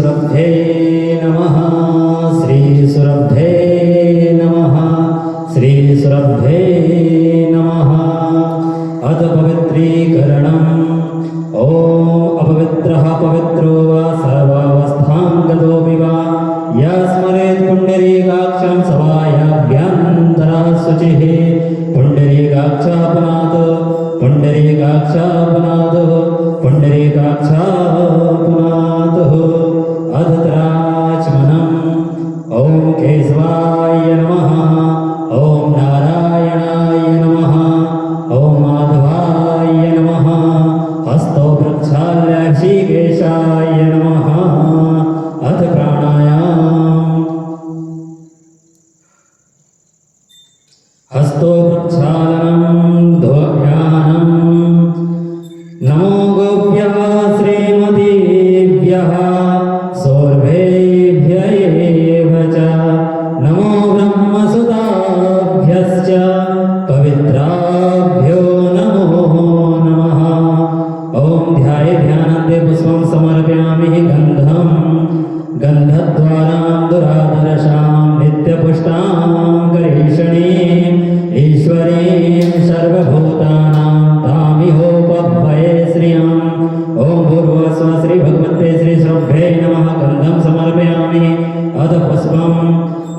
श्रीसुरभ्ये नमः श्रीसुरभ्ये नमः श्रीसुरभ्ये नमः। अथ पवित्रीकरणम्। ॐ अपवित्रः पवित्रो वा सर्वावस्थां गतोऽपि वा यः स्मरेत् पुण्डरीकाक्षं सवायाभ्यन्तरः शुचिः। पुण्डरीकाक्षापनात् पुण्डरीकाक्षापनात् पुण्डरीकाक्षापनात्। अधत्राचमनम्। ॐ केशवाय नमः ॐ नारायणाय नमः ॐ माधवाय नमः। हस्तो प्रक्षाल्य ऋषिकेशाय नमः। अथ प्राणायाम। हस्तो प्रक्षालनम् ध्यानम्। नमो गोभ्यः श्रीमतीभ्यः सौरभेभ्य एव च। नमो ब्रह्मसुताभ्यश्च पवित्राभ्यो नमो नमः। ॐ ध्यानान्ते पुष्पं समर्पयामि गन्धं गन्धद्वारां दुरादर्शां नित्यपुष्टां करीषणीम् ईश्वरीं सर्वभूतानां तामिहोपभये श्रियम्। ॐ भूर्भुवस्सुः श्री भगवते श्रीसुरभ्ये नमः। गन्धं समर्पयामि। अथ पुष्पं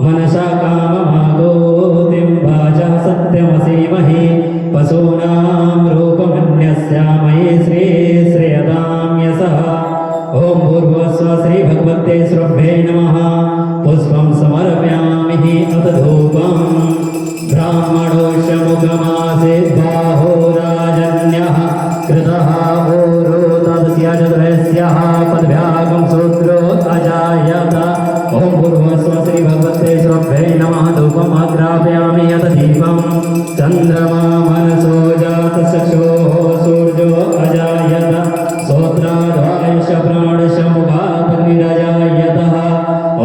मनसा काममागोतिं वाचा सत्यमसीमहि। पशूनां रूपमन्यस्यामयि श्रीश्रियतां यशः। ॐ भूर्भुवस्सुः श्री भगवते श्रीसुरभ्ये नमः। पुष्पं समर्पयामि। अथ धूपं ब्राह्मणोऽश्वमुखमासीत् बाहोराजन्यः कृतः ओरो तदस्य चतुरस्यः पदभ्यागं शूद्रो अजायत। ॐ भूर्भुवस्सुः श्री भगवते श्रीसुरभ्ये नमः। धूपम् आग्रापयामि। अथ दीपं चन्द्रमा मनसो जातचक्षुः सूर्यो अजायत। श्रोत्राद्वायुष प्राणश मुखादग्निरजायतः।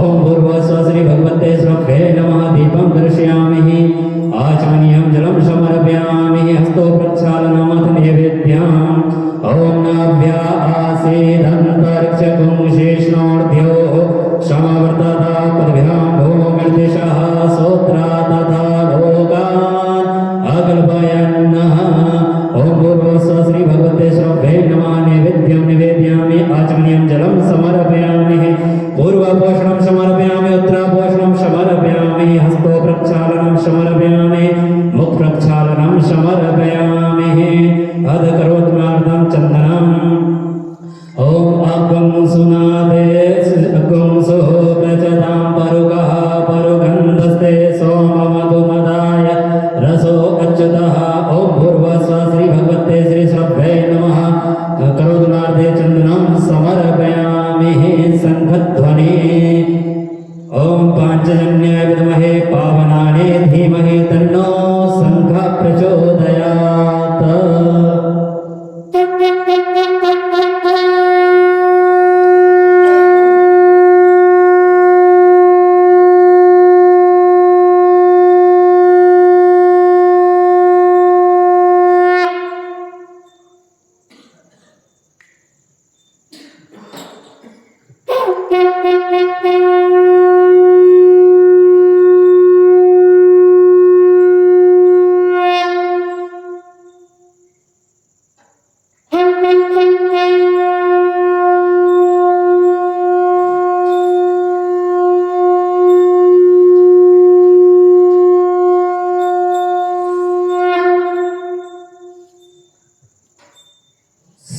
ॐ भूर्भुवस्सुः श्री भगवते श्रीसुरभ्ये नमः। दीपं दर्शयामि। आचमनीयं जलं समर्पयामि। हस्तो प्रक्षालनमथ नैवेद्यम्। ॐ नाभ्या आसीदन्तरिक्षगं शेषणोर्ध्योः समवर्तता पदभ्यां भूमिर्दिशः श्रोत्रा तथा लोकान् अकल्पयन्नः। ॐ भूर्भुवस्सुः श्री भगवते श्रीसुरभ्ये नमः। नैवेद्यं निवेदयामि। आचमनीयं जलं समर्पयामि। पूर्वपोषणं समर्पयामि। उत्तरपोषणं समर्पयामि। हस्तो प्रक्षालनं समर्पयामि। मुख प्रक्षालनं समर्पयामि। अध करोत्मार्दं चन्दनम्। ॐ अग्गं सुनादे अग्गं सुः प्रचतां परुगः परुगन्धस्ते सोममधुमदाय रसो अच्युतः। ॐ भूर्भुवस्सुः श्री भगवते श्रीसुरभ्ये नमः। करोत्मार्दे चन्दनं समर्पयामि। शङ्खध्वनि। ॐ पाञ्चजन्याय विद्महे पावनाय धीमहि तन्नो शङ्खः प्रचोदयात्।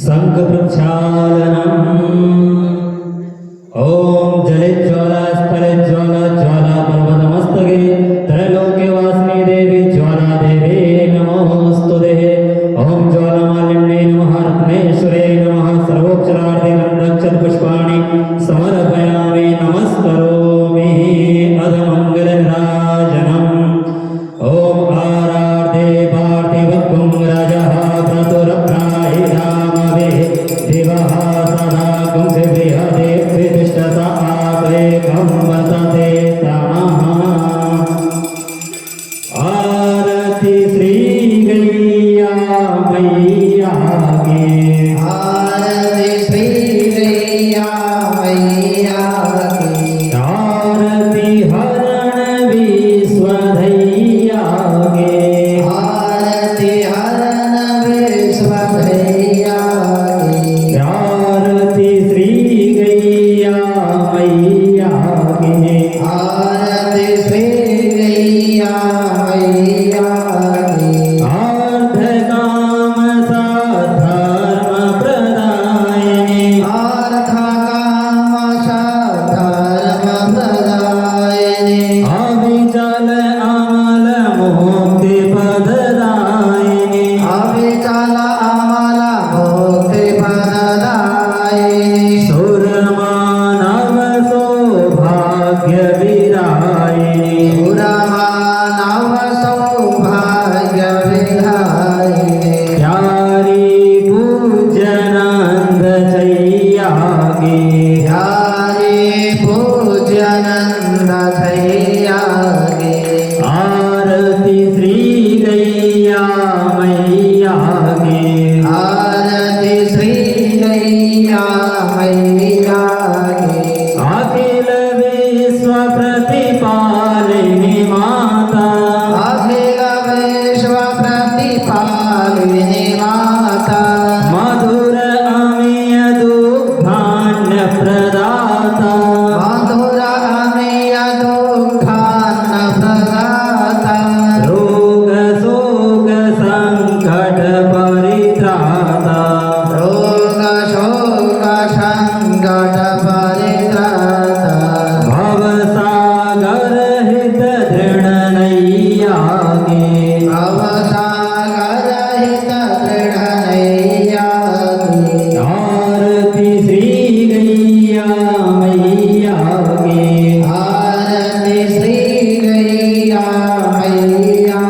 शङ्ख प्रक्षालनम्। ॐ जलेज्ज्वाला स्थलेज्ज्वाला ज्वाला पर्वतमस्तके त्रैलोक्यवासिनी देवी ज्वाला देवी नमोऽस्तुते। ॐ ज्वालामालिन्ये नमः। रत्नेश्वरे नमः। सर्वोपचारार्थे गन्धक्षतपुष्पाणि समर्पयामि। नमस्करोमि। अध मङ्गलनीराजनम्। ॐ आरार्धे पार्थिवं राजः प्रतुरप्राहिधामवे दिवः सदा कुंभिबृहदे प्रतिष्ठता आत्मेकं वर्तते तमः। आरति श्री गैया मैया की। आरति श्री गैया मैया की आरती हरण विश्वधैया गे आरती हरण विश्वधैया की आरती श्री गैया मैया गे आरती श्री गैया मैया की आर्ध काम साधर्म प्रदायिनी आर्थ काम धर्म प्रदायिनी अविचल अमल मुक्ति पददायिनी अविचल अमल मुक्ति प्रदायिनी सुरमानव सौभाग्य विदायिनी सुरमानव सौभाग्य विधायिनी प्यारी पूजनंद छैया गे हरि पूजनंद थैया गे आरती श्री गैया मैया गे आरती श्री गैया मैया गे अखिल विश्व प्रतिपालिनी माता अखिल विश्व प्रतिपालिनी माता मधुर अमीय दुग्धान्य प्रदाता मधुर अमेय दुःखान्न प्रदाता रोग शोक संकट परित्राता रोग शोक संकट परित्राता भवसागर हित दृढ़ नैया गे भवसागर हित दृढ़ नैया गे आरती श्री गैया मैया गे आरती श्री गैया मैया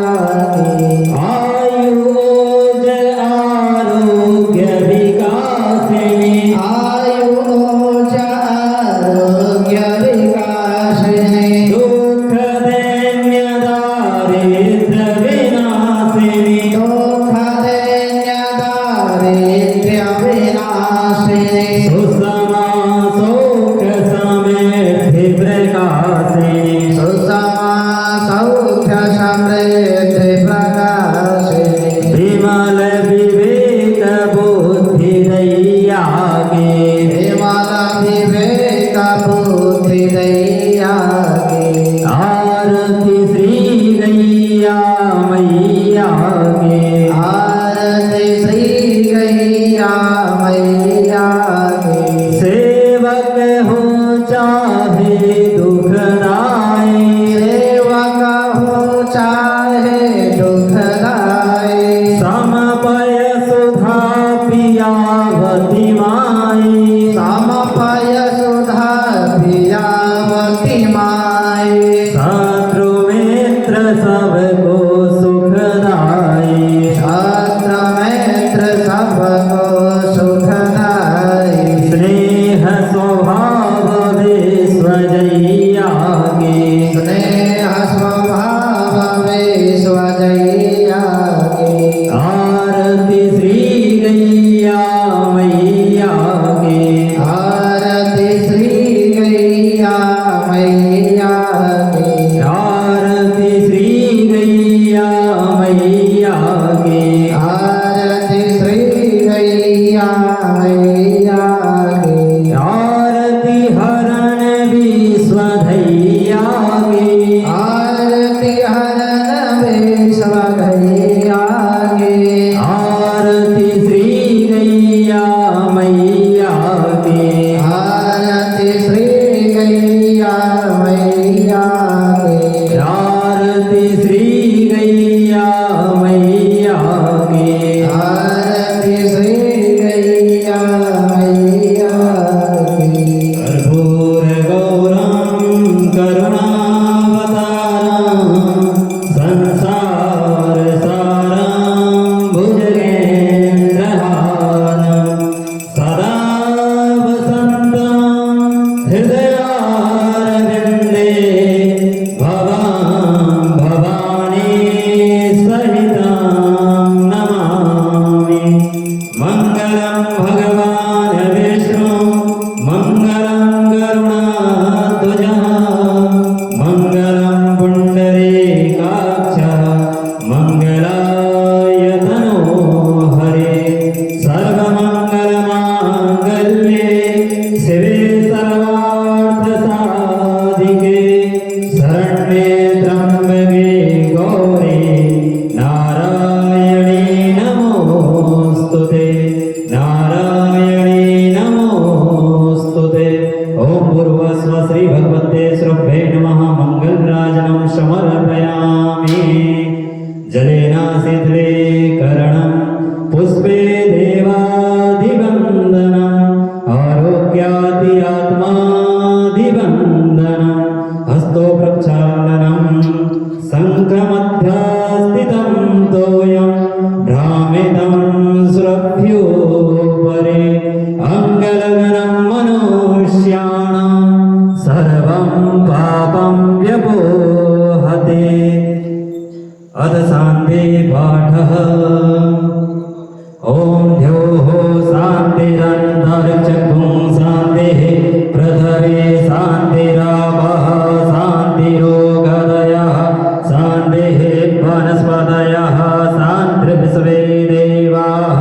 गे आयुज आरोग्य विकासिनी आयुज आरोग्य विकासिनी दुःख दैन्य दारिद्र विनाशिनी दुःख दैन्य दारिद्र्य विनाशिनी सुषमा सौख्य समृद्धि प्रकाशिनी सुषमा सौख्य समृद्धि प्रकाशिनी विमल विवेक बुद्धि दैया गे विमल विवेक बुद्धि दैया गे आरती श्री गैया मैया गे आरती श्री गैया मैया गे सेवक हो चाहे दुखदाई सेवक हो चाहे दुखदाई समपय सुधा पियावती माई समपय सुधा पियावती माई शत्रु मित्र सबको सुखदाई छात्र मित्र सबको सुखदाई स्नेह स्वभाव विश्वजैया गे स्नेह स्वभाव विश्वजैया गे आरती श्री गैया मैया गे आरती श्री गैया मैया गे आरती श्री गैया मैया गे आरती श्री गैया मैया गे आरती हरण विश्वधैया गे आरती हरण विश्वधैया गे आरती श्री गैया मैया गे आरती श्री गैया मैया गे आरती श्री गैया मैया गे आरती श्री गैया मैया गे कर्पूर गौरम करुणावतारम संसार सारम भुजगेन्द्रहारम सदा वसन्तं हृदयारविन्दे भवां भवानी सहितं नमामि मंगलम भगवान विष्णु मंगलम शिवे सर्वार्थसाधिके शरण्ये त्र्यम्बके गौरी नारायणी नमोस्तुते नारायणी नमोस्तुते ओम भूर्भुवस्सुः श्री भगवते श्रुभ्ये नमः मंगलराजनं समर्पयामि जलेन शीतलीकरणं पुष्पे देवादिवन्दनम् आरोग्यादि आत्मादिवन्दनम् हस्तो प्रक्षालनं शङ्खमध्यास्थितं तोयं भ्रामितं सुरभ्योपरि अङ्गलगनं मनुष्याणां सर्वं पापं व्यपोहते अथ शान्ति पाठः ॐ द्योः शान्तिरन्तरिक्षगुं शान्तिः पृथिवी शान्तिरापः शान्तिरोगदयः शान्तिः वनस्पतयः शान्तिर्विश्वे देवाः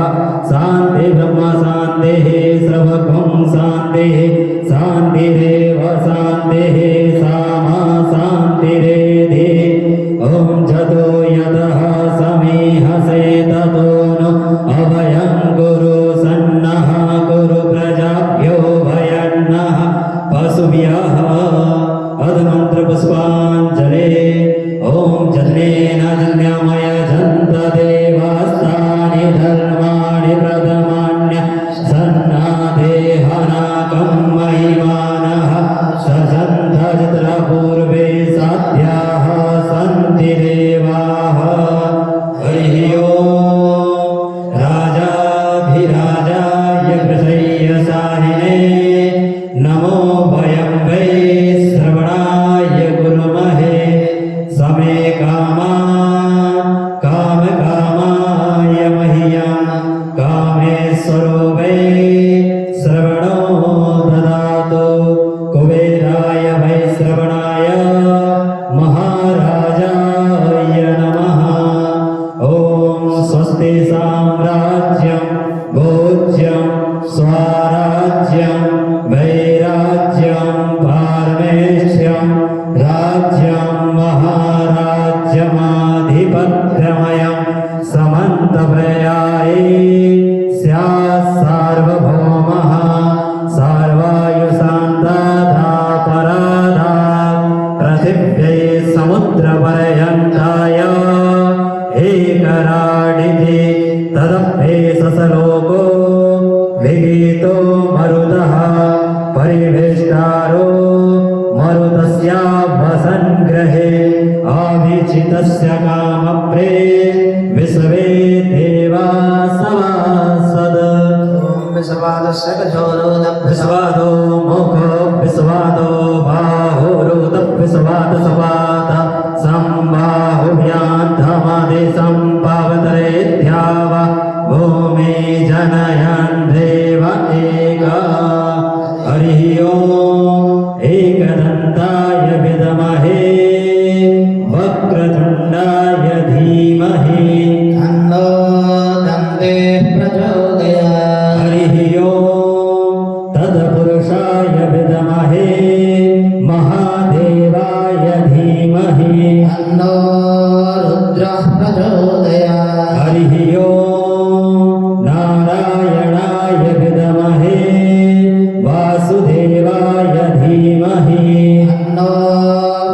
शान्ति ब्रह्म शान्तिः सर्वगुं शान्तिः शान्तिरेव शान्तिः सामा शान्तिरेधि ॐ जतो यतः समीहसे ततो नो अभयं गुरु सन्नः गुरु प्रजाभ्यो भयन्नः पशुभ्यः अधमन्त्रपुष्पाञ्जले ॐ जनेन जन्यमय जन्त देवास्तानि धर्माणि प्रथमान्य सन्नादेहनाकं महिमानः सजन्धजत्रपूर्वे साध्याः सन्ति देवाः हरिः ओम् राजाधिराजाय प्रशय्यशालिने नमो वयं वै श्रवणाय गुरुमहे समे कामकामाय मह्यं कामेश्वरो वै श्रवणो ददातु कुबेराय वै श्रवणाय महाराजाय नमः ॐ स्वस्ति साम्राज्यं भोज्यं स्वराज्यं वैराज्यं पारमेष्ठ्यं राज्यं महाराज्यमाधिपत्यमयं समन्तप्रयाये स्यात् सार्वभौमः सार्वायुषान्तापराधात् पृथिव्यै समुद्रपर्यन्ताय एकराडिति तदभ्येसलोको विगीतो मरुतः परिवेष्टारो मरुतस्याभसङ्ग्रहे अभिचितस्य कामप्रे विश्वे देवा सभासद विश्वादस्य कठोरोदः विश्वादो मुखो विश्वादो बाहुरुद विश्वाद सवाद सम्बाहुभ्यां धमादेशं पावतरेध्याव भूमि जनयन् देव एका हरिः ओम् एकदन्ताय विद्महे वक्रतुण्डाय धीमहि तन्नो दन्ते प्रचोदयात् हरिः ओम् तत्पुरुषाय विद्महे महादेवाय धीमहि तन्नो रुद्रः प्रचोदयात् हरिः ओम् नारायणाय विद्महे वासुदेवाय धीमहि तन्नो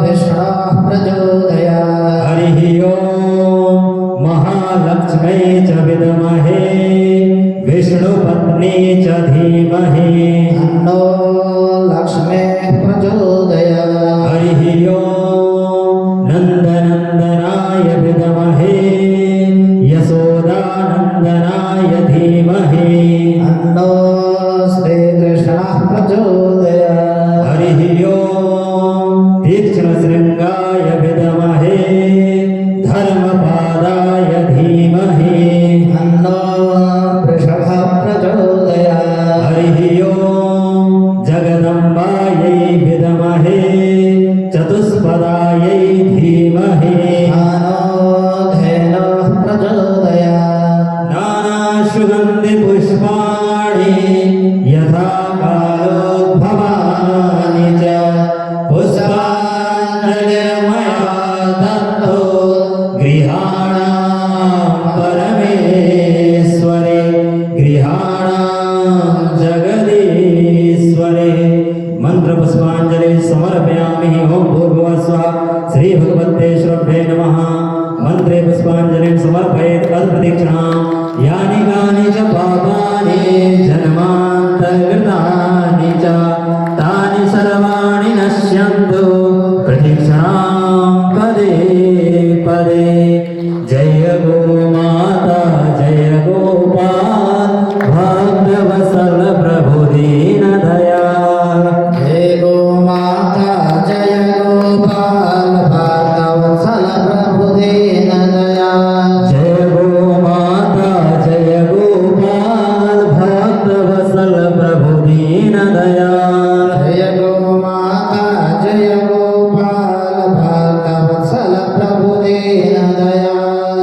विष्णुः प्रचोदयात् हरिः ओम् महालक्ष्मै च विद्महे विष्णुपत्नी च धीमहि तन्नो लक्ष्मीः प्रचोदयात् हरिः ओम् नन्दनन्दनाय विद्महे यशोदानन्दनाय धीमहि तन्नो श्रीकृष्णः प्रचोदयात् हरिः ओम् तीक्ष्णशृङ्गाय विद्महे धर्मपादाय धीमहि तन्नो वृषभः प्रचोदयात् हरिः ओम् जगदम्बायै विद्महे चतुष्पदायै धीमहि तन्नो धेनुः प्रचोदयात् नानासुगन्धिपुष्पाणि यथा कालोद्भवति मंत्रपुष्पांजलि समर्पयामि। ओम भूर्भुवः स्वः श्री भगवते श्रद्धे नमः। मंत्रे पुष्पांजलिं समर्पयेत् तत्प्रदक्षिणां यानि कानि च पापानि जन्मान्तर्गतानि च तानि सर्वाणि नश्यन्तु प्रदक्षिणां पदे पदे। जय गोमाता जय गोपाल भक्तवत्सल प्रभु दीनदयाल। जय गोमाता जय गोपाल भक्तवत्सल प्रभु दीनदयाल। जय गोमाता जय गोपाल भक्तवत्सल प्रभु दीनदयाल। जय गोमाता जय गोपाल भक्तवत्सल प्रभु दीनदयाल।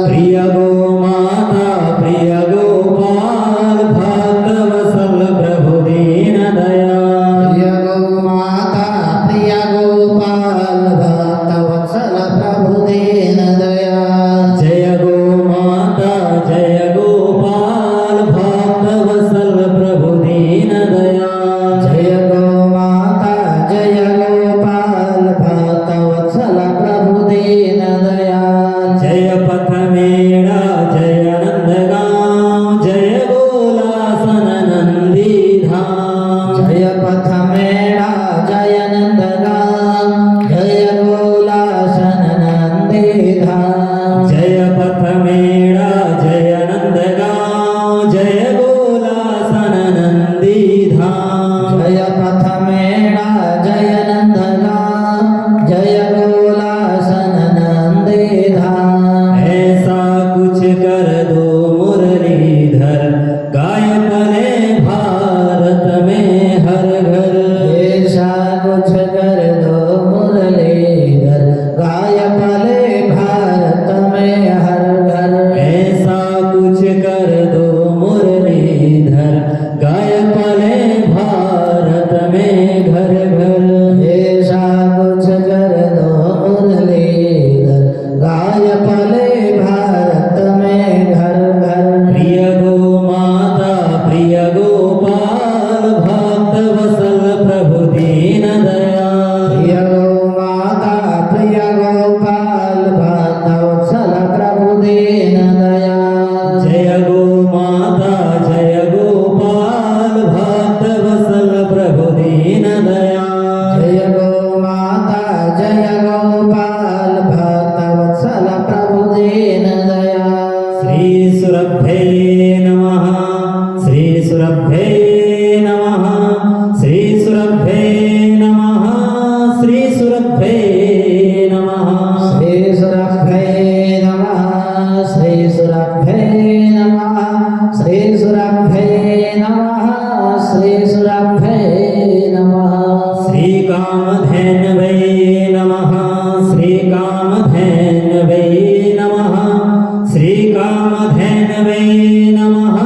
प्रिय गोमाता प्रिय गोपाल भक्तवत्सल प्रभु दीनदयाल। प्रिय गोमाता प्रिय गोपाल भक्तवत्सल प्रभु दीनदयाल। जय गोमाता जय गोपाल भक्तवत्सल प्रभु दीनदयाल। जय गोमाता जय गोपाल भक्तवत्सल प्रभु दीनदयाल। जय पथ मेरा जय नंदगांव जय गोलासन नंदी धाम। जय पथ मेरा जय नंदगाम जय गोलासन नंदी धाम। जय पथ मेरा जय नंदगांव जय गोलासन नंदी धाम। जय पथ मेरा जय नंदगाम जय गोलासन नंदी धाम। ऐसा कुछ कर दो मुरलीधर गाय पले भारत में हर घर। ऐसा कुछ कर दो मुरलीधर गाय पले भारत में हर घर। ऐसा कुछ कर दो मुरलीधर गाय पले भारत में घर घर। ऐसा कुछ कर दो मुरलीधर गाय पले भारत में घर घर। प्रिय गोमाता प्रिय गोपाल भक्तवत्सल प्रभु दीनदयाल। प्रिय गोमाता प्रिय गोपाल भक्तवत्सल प्रभु दीनदयाल। जय गोमाता जय गोपाल भक्तवत्सल प्रभु दीनदयाल। जय गोमाता जय गोपाल भक्तवत्सल प्रभु दीनदयाल। श्री सुरभ्ये नमः श्री सुरभ्ये नमः श्री सुरभ्ये नमः श्री सुरभ्ये नमः। श्री सुरभ्ये नमः श्री सुरभ्ये नमः श्री सुरभ्ये नमः श्री सुरभ्ये नमः। श्री कामधेनवे नमः श्री कामधेनवे नमः श्री कामधेनवे नमः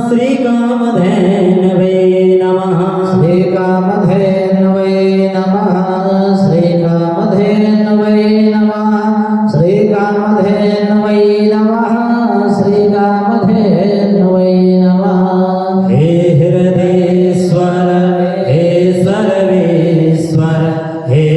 श्री कामधेनवे नमः। श्री कामधेनवे नमः श्री कामधेनवे नमः श्री कामधेनवे नमः श्री कामधेनवे नमः। हे हृदयेश्वर हे सर्वेश्वर हे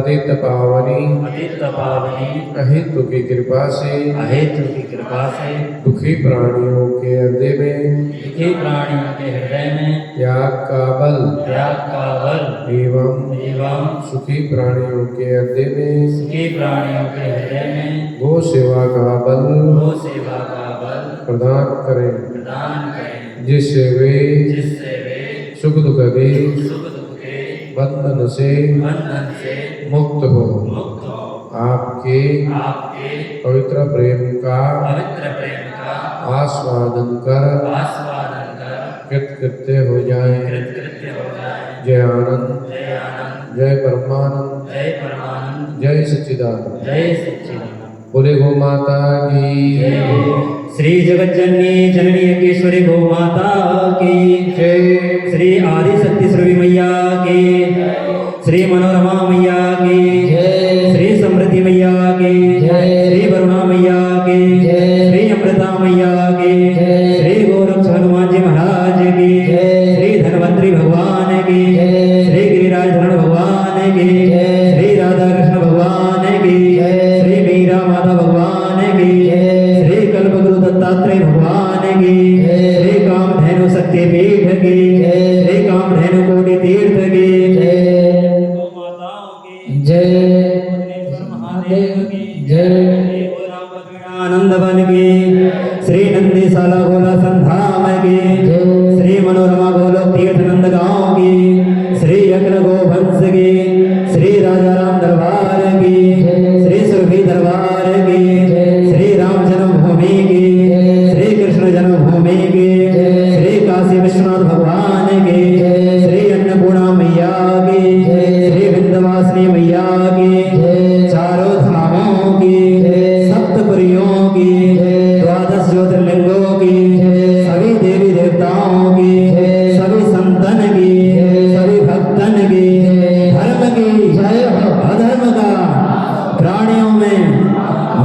पतित पावनी पतित पावनी अहेतु की कृपा से अहेतु की कृपा से दुखी प्राणियों के हृदय में दुखी प्राणियों के हृदय में त्याग का बल त्याग का बल एवं एवं सुखी प्राणियों के हृदय में सुखी प्राणियों के हृदय में गो सेवा का बल गो सेवा का बल प्रदान करें, प्रदान करें, जिससे वे जिससे वे सुख दुख के सुख दुख के बंधन से बंधन से मुक्त हो। मुक्त हो। आपके आपके पवित्र प्रेम का पवित्र प्रेम का आस्वादन कर आस्वादन कर कृतकृत्य हो जाए। कृतकृत्य हो जाए। जय आनंद, जय आनंद, जय परमानंद, जय परमानंद, जय सच्चिदानंद। जय सच्चिदानंद। बोले गो माता की जय। श्री जगज्जननी जननी यज्ञेश्वरी गौ माता की जय। श्री आदि शक्ति श्री मैया की श्री मनोरमा मैया की जय। श्री समृद्धि मैया की जय। श्री वरुणा मैया की जय। श्री अमृता मैया की जय। श्री गोरक्ष हनुमान जी महाराज की जय। श्री धन्वंतरी भगवान की जय। श्री गिरिराज धरण भगवान की जय। श्री राधा कृष्ण भगवान की जय। श्री मीरा माता भगवान की जय। श्री कल्पगुरु दत्तात्रेय भगवान की जय। श्री कामधेनु शक्तिपीठ की जय। श्री कामधेनु कोटि तीर्थ की जय। गौ माताओं की जय। भुवनेश्वर महादेव की जय। श्री गोराम आनंद वन की श्री नंदीशाला गोला संधाम की जय। श्री मनोरमा गोलोक तीर्थ नंदगांव की श्री अग्र गोवंश की श्री राजा राम दरबार की जय। श्री सुरभि दरबार की जय। श्री राम जन्मभूमि की जय। श्री कृष्ण जन्मभूमि की जय। श्री काशी विश्वनाथ भगवान की जय। श्री अन्नपूर्णा मैया की जय। श्री विंध्यवासिनी मैया की जय। चारों धामों की जय। सप्तपुरियों की जय। 12 ज्योतिर्लिंगों की जय। सभी देवी देवताओं की जय। सभी संतन की जय। सभी भक्तन की जय। धर्म की जय हो। अधर्म का प्राणियों में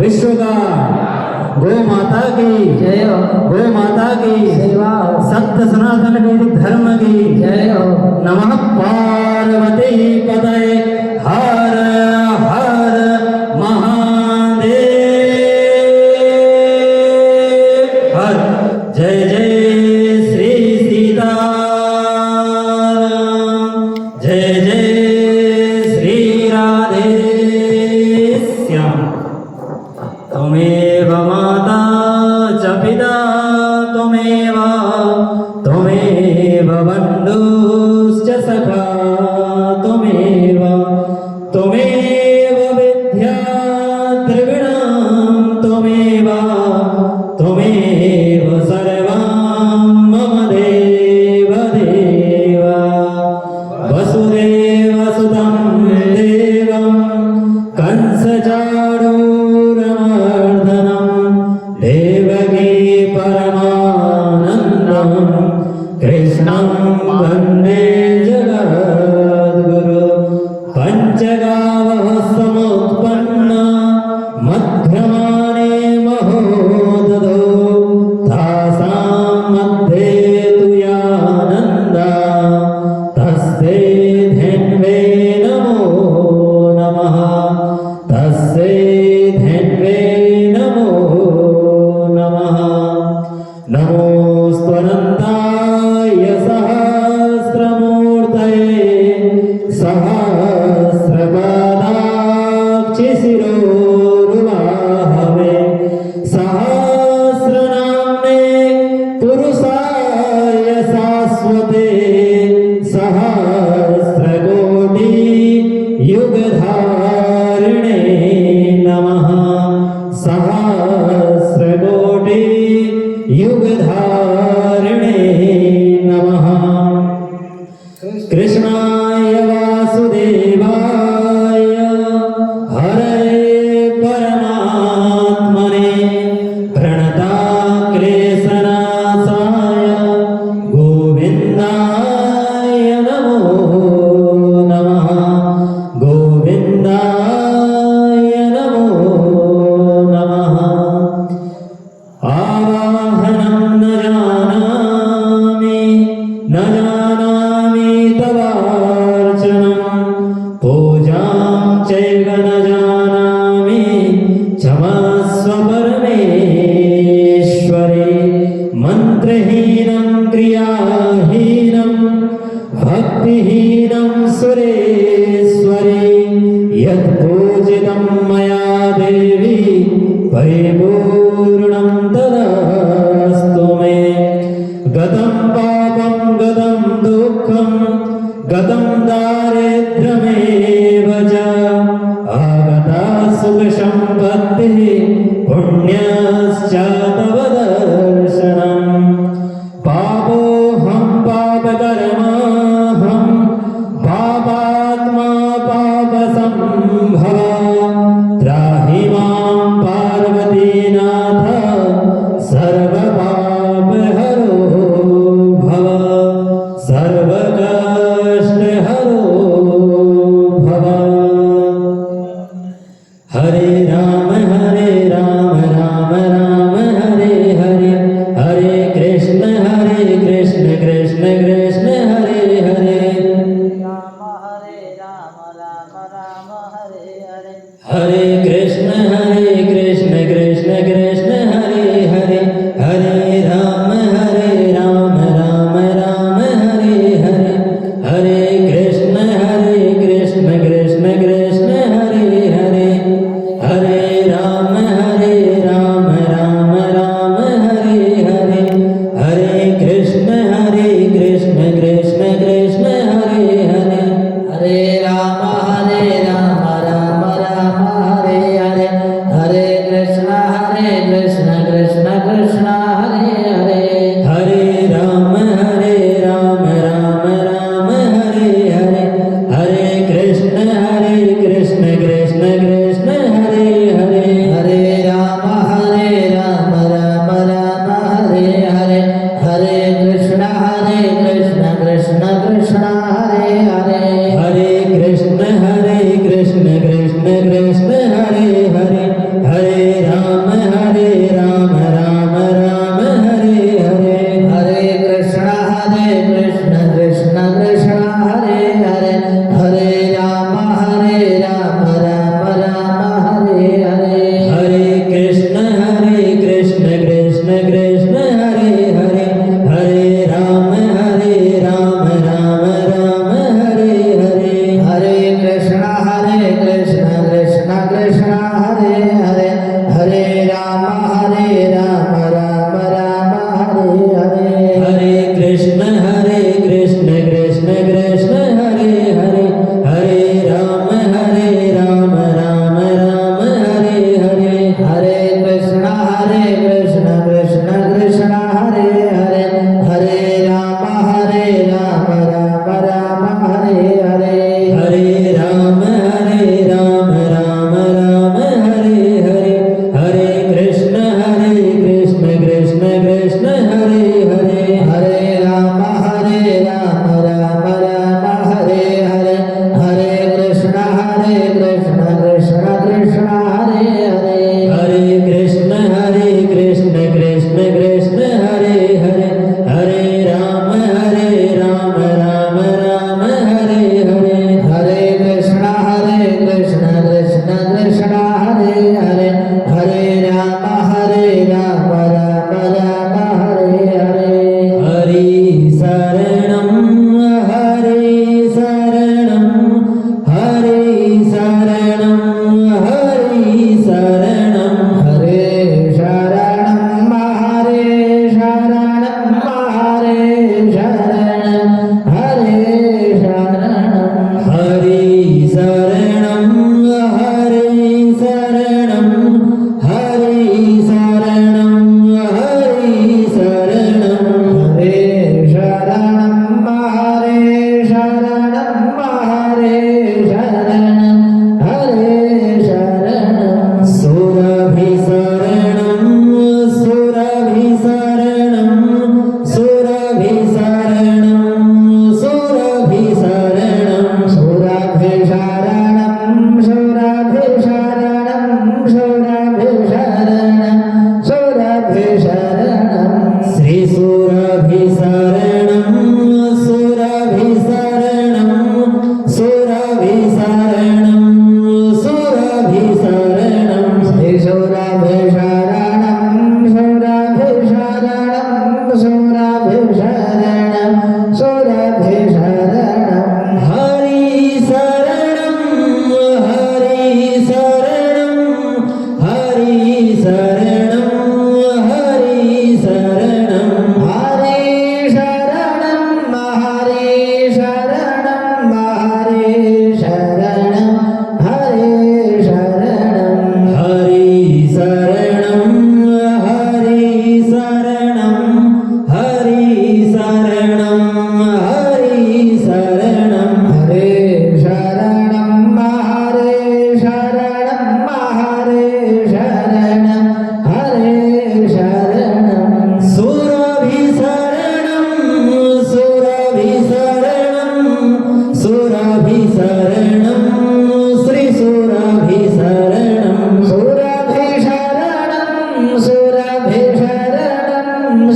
विश्व का गौ माता की जय हो। गौ माता की सेवा हो। सत्य सनातन वैदिक धर्म की जय हो। नमः पार्वती पतये हर हर महादेव हर। जय जय श्री सीताराम जय जय श्री राधे श्याम। त्वमेव माता च पिता त्वमेव बन्धुश्च सखा त्वमेव विद्या द्रविणां त्वमेव सर्वां मम देव देव। वसुदेवसुतं देवं कंसचाणूरमर्दनं देवकी परमानन्दं कृष्णं वन्दे जगद्गुरु। पञ्चगावः समुत्पन्ना मध्यमाने महोदधो तासां मध्ये तु यानन्दा तस्यै धन्वे नमो नमः तस्यै धन्वे नमो नमः। नमोऽस्त्वनन्ताय सहस्रमूर्तये सहस्रपादाक्षिशिरोरुबाहवे सहस्रनाम्ने पुरुषाय शाश्वते सहस्रकोटि युगधारिणे नमः सहस्रकोटि युगधारिणे नमः। कृष्णाय वासुदेवाय हरे परमात्मने प्रणताक्लेशनाशाय गोविन्दाय नमो नमः गोविन्दाय नमो नमः। आवाहनं न जानामि तवाहनं मन्त्रहीनं क्रियाहीनं भक्तिहीनं सुरेश्वरी यत्पूजितं मया देवी परिपूर्णं तदस्तु मे गतं पापं गतं दुःखं गतं दारिद्र्यमेव च आगता सुखसम्पत्तिः पुण्यश्च तव दर्शनम् पापोऽहं पापकर्माहं पापात्मा पापसम्भवा त्राहि मां पार्वतीनाथ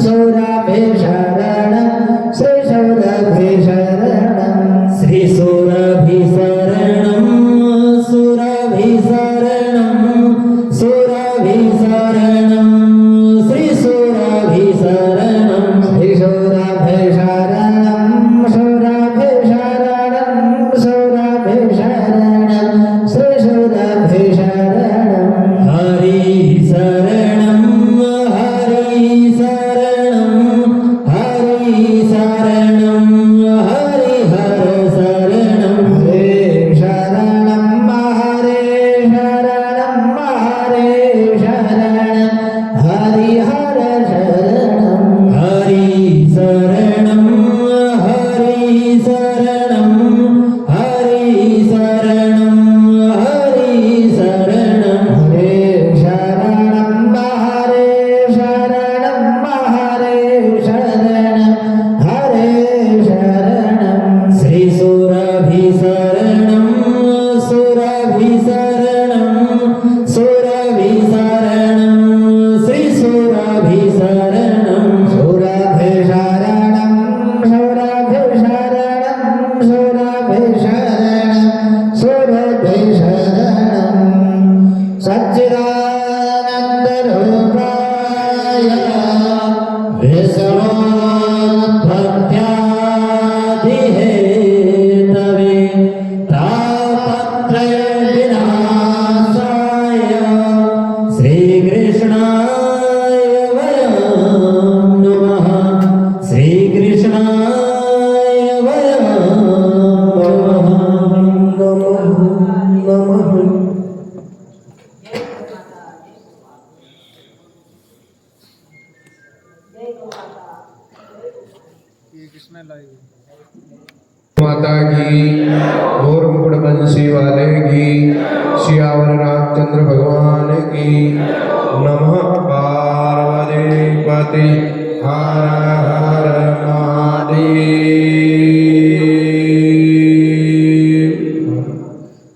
सौरभे शरणं श्री सौरभे शरणं श्री सुरभिशरणं सुरभिशरणं सुरभिशरणं श्री सुरभिशरणं श्री सौरभे शरणं सौरभे शरणं सौरभे शरणं श्री सौरभे शरणं हरि शरणं हरि शरणं हरि शरणं हरि हर शरणं हरे शरणं हरे शरणं हरे शरणं हरि हर शरणं हरि शरणं हरि शरणं हरि शरणं हरि शरणं हरे शरणं हरे शरणं हरे शरणं हरे शरणं श्री सुरभिशरणं सुरभिशरणं सुरभिशरणं श्री सुरभिशरणं सौरभे शरणं सौरभे शरणं सौरभे शरणं सौरभे शरणं सच्चिदानन्दरूपाय विष्णोत्पत्त्यादिहेतवे तापत्रयविनाशाय श्रीकृष्णाय वयं नमः श्रीकृष्णाय वयं नमः माता की गौर मुकुट बंसी वाले की सियावर रामचंद्र भगवान की नमः पार्वती पति हर हर महादेव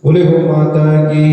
बोले गो माता की